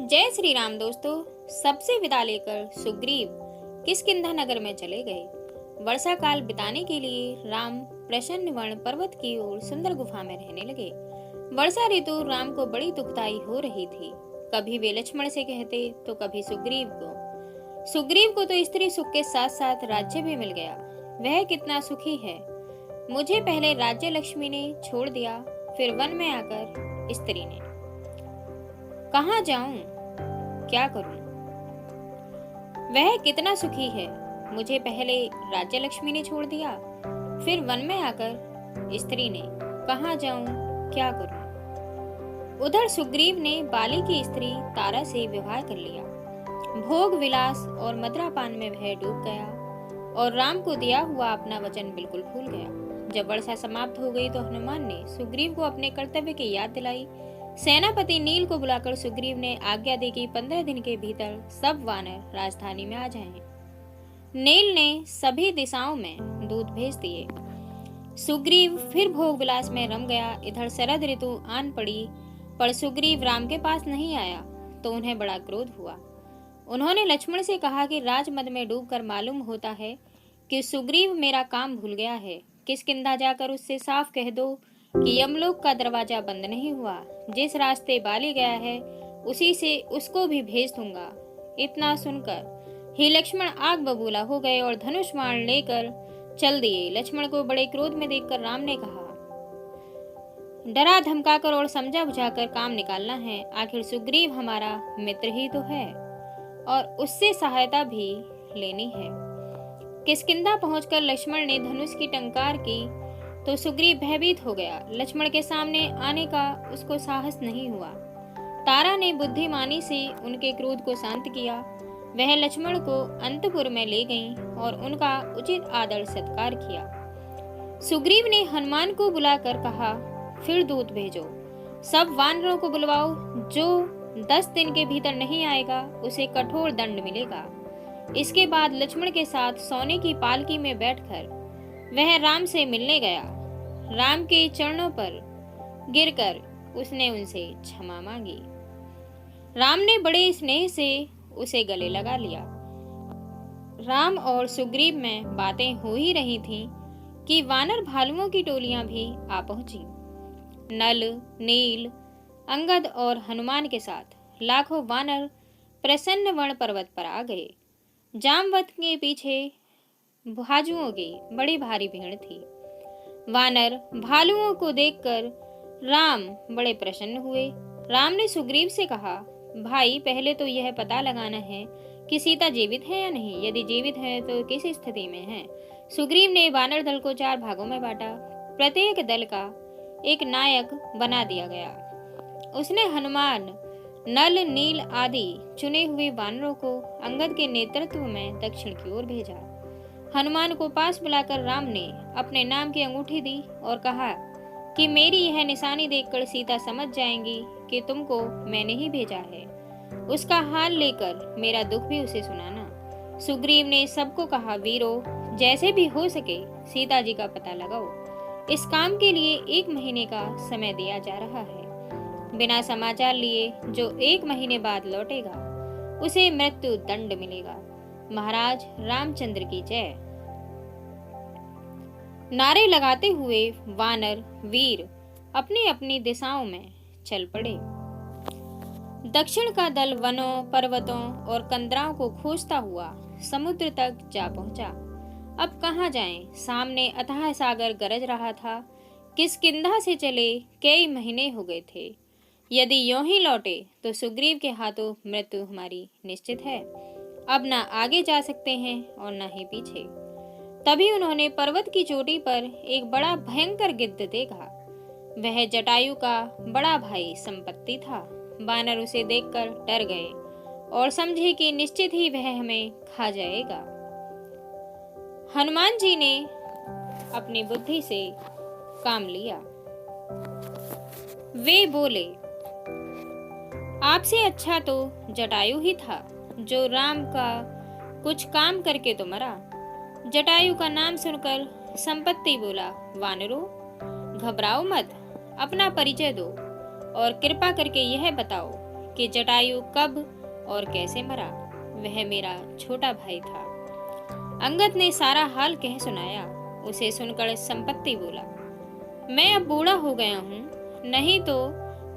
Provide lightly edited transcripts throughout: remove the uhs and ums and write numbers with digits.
जय श्री राम दोस्तों। सबसे विदा लेकर सुग्रीव किष्किंधा नगर में चले गए। वर्षा काल बिताने के लिए राम प्रसन्न वर्ण पर्वत की ओर सुंदर गुफा में रहने लगे। वर्षा ऋतु राम को बड़ी दुखदाई हो रही थी। कभी वे लक्ष्मण से कहते तो कभी सुग्रीव को। सुग्रीव को तो स्त्री सुख के साथ साथ राज्य भी मिल गया। वह कितना सुखी है। मुझे पहले राज्य लक्ष्मी ने छोड़ दिया, फिर वन में आकर स्त्री ने। कहाँ जाऊं, क्या करूं? वह कितना सुखी है। मुझे पहले राज्य लक्ष्मी ने छोड़ दिया, फिर वन में आकर स्त्री ने। कहाँ जाऊं, क्या करूं? उधर सुग्रीव ने बाली की स्त्री तारा से विवाह कर लिया। भोग विलास और मदिरापान में वह डूब गया और राम को दिया हुआ अपना वचन बिल्कुल भूल गया। जब वर्षा समाप्त हो गई तो हनुमान ने सुग्रीव को अपने कर्तव्य की याद दिलाई। सेनापति नील को बुलाकर सुग्रीव ने आज्ञा दी कि 15 दिन के भीतर सब वानर राजधानी में आ जाएं। नील ने सभी दिशाओं में दूत भेज दिए। सुग्रीव फिर भोग विलास में रम गया। इधर शरद ऋतु आन पड़ी, पर सुग्रीव राम के पास नहीं आया तो उन्हें बड़ा क्रोध हुआ। उन्होंने लक्ष्मण से कहा कि राजमद में डूबकर मालूम होता है कि सुग्रीव मेरा काम भूल गया है। किष्किंधा जाकर उससे साफ कह दो कि यमलोक का दरवाजा बंद नहीं हुआ। जिस रास्ते बाली गया है उसी से उसको भी भेज दूंगा। इतना सुनकर ही लक्ष्मण आग बबूला हो गए और धनुष बाण लेकर चल दिए। लक्ष्मण को बड़े क्रोध में देखकर राम ने कहा, डरा धमकाकर और समझा बुझाकर काम निकालना है। आखिर सुग्रीव हमारा मित्र ही तो है और उससे सहायता भी लेनी है। किष्किंधा पहुंचकर लक्ष्मण ने धनुष की टंकार की तो सुग्रीव भयभीत हो गया। लक्ष्मण के सामने आने का उसको साहस नहीं हुआ। तारा ने बुद्धिमानी से उनके क्रोध को शांत किया। वह लक्ष्मण को अंतपुर में ले गईं और उनका उचित आदर सत्कार किया। सुग्रीव ने हनुमान को बुलाकर कहा, फिर दूत भेजो, सब वानरों को बुलवाओ। जो 10 दिन के भीतर नहीं आएगा उसे कठोर दंड मिलेगा। इसके बाद लक्ष्मण के साथ सोने की पालकी में बैठकर वह राम से मिलने गया। राम के चरणों पर गिरकर उसने उनसे क्षमा मांगी। राम ने बड़े स्नेह से उसे गले लगा लिया। राम और सुग्रीव में बातें हो ही रही थीं कि वानर भालुओं की टोलियां भी आ पहुंची। नल, नील, अंगद और हनुमान के साथ लाखों वानर प्रसन्न वर्ण पर्वत पर आ गए। जामवंत के पीछे भाजुओं की बड़ी भारी भीड़ थी। वानर भालुओं को देखकर राम बड़े प्रसन्न हुए। राम ने सुग्रीव से कहा, भाई पहले तो यह पता लगाना है कि सीता जीवित है या नहीं। यदि जीवित है तो किस स्थिति में है। सुग्रीव ने वानर दल को 4 भागों में बांटा। प्रत्येक दल का एक नायक बना दिया गया। उसने हनुमान, नल, नील आदि चुने हुए वानरों को अंगद के नेतृत्व में दक्षिण की ओर भेजा। हनुमान को पास बुलाकर राम ने अपने नाम की अंगूठी दी और कहा कि मेरी यह निशानी देखकर सीता समझ जाएंगी कि तुमको मैंने ही भेजा है। उसका हाल लेकर मेरा दुख भी उसे सुनाना। सुग्रीव ने सबको कहा, वीरो, जैसे भी हो सके सीता जी का पता लगाओ। इस काम के लिए 1 महीने का समय दिया जा रहा है। बिना समाचार लिए जो 1 महीने बाद लौटेगा उसे मृत्यु दंड मिलेगा। महाराज रामचंद्र की जय। नारे लगाते हुए वानर वीर अपनी अपनी दिशाओं में चल पड़े। दक्षिण का दल वनों, पर्वतों और कंदराओं को खोजता हुआ समुद्र तक जा पहुंचा। अब कहां जाएं? सामने अथाह सागर गरज रहा था। किष्किंधा से चले कई महीने हो गए थे। यदि यूं ही लौटे तो सुग्रीव के हाथों मृत्यु हमारी निश्चित है। अब ना आगे जा सकते हैं और ना ही पीछे। तभी उन्होंने पर्वत की चोटी पर एक बड़ा भयंकर गिद्ध देखा। वह जटायु का बड़ा भाई संपत्ति था। वानर उसे देखकर डर गए और समझे कि निश्चित ही वह हमें खा जाएगा। हनुमान जी ने अपनी बुद्धि से काम लिया। वे बोले, आपसे अच्छा तो जटायु ही था जो राम का कुछ काम करके तो मरा। जटायु का नाम सुनकर संपत्ति बोला, वानरों, घबराओ मत, अपना परिचय दो और कृपा करके यह बताओ कि जटायु कब और कैसे मरा। वह मेरा छोटा भाई था। अंगद ने सारा हाल कह सुनाया। उसे सुनकर संपत्ति बोला, मैं अब बूढ़ा हो गया हूँ, नहीं तो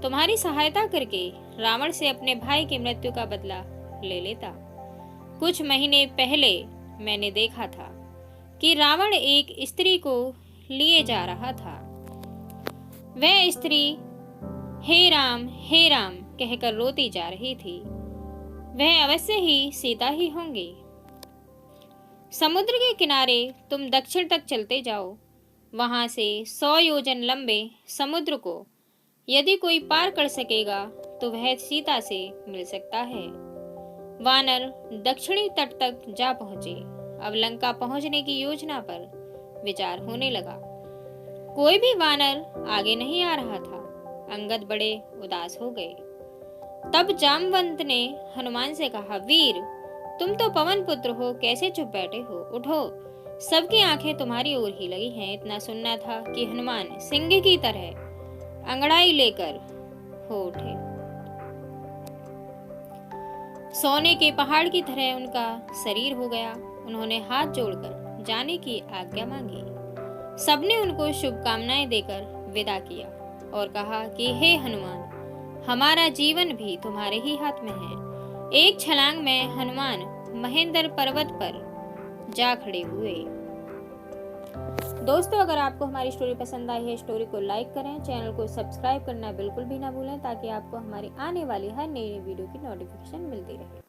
तुम्हारी सहायता करके रावण से अपने भाई की मृत्यु का बदला ले लेता। कुछ महीने पहले मैंने देखा था कि रावण एक स्त्री को लिए जा रहा था। वह स्त्री हे राम कहकर रोती जा रही थी। वह अवश्य ही सीता ही होंगी। समुद्र के किनारे तुम दक्षिण तक चलते जाओ। वहां से 100 योजन लंबे समुद्र को यदि कोई पार कर सकेगा तो वह सीता से मिल सकता है। वानर दक्षिणी तट तक जा पहुंचे। अब लंका पहुंचने की योजना पर विचार होने लगा। कोई भी वानर आगे नहीं आ रहा था। अंगद बड़े उदास हो गए। तब जामवंत ने हनुमान से कहा, वीर, तुम तो पवन पुत्र हो, कैसे चुप बैठे हो? उठो, सबकी आंखें तुम्हारी ओर ही लगी हैं। इतना सुनना था कि हनुमान सिंह की तरह अंगड़ाई लेकर हो उठे। सोने के पहाड़ की तरह उनका शरीर हो गया। उन्होंने हाथ जोड़कर जाने की आज्ञा मांगी। सबने उनको शुभकामनाएं देकर विदा किया और कहा कि हे हनुमान, हमारा जीवन भी तुम्हारे ही हाथ में है। एक छलांग में हनुमान महेंद्र पर्वत पर जा खड़े हुए। दोस्तों, अगर आपको हमारी स्टोरी पसंद आई है, स्टोरी को लाइक करें, चैनल को सब्सक्राइब करना बिल्कुल भी ना भूलें ताकि आपको हमारी आने वाली हर नई वीडियो की नोटिफिकेशन मिलती रहे।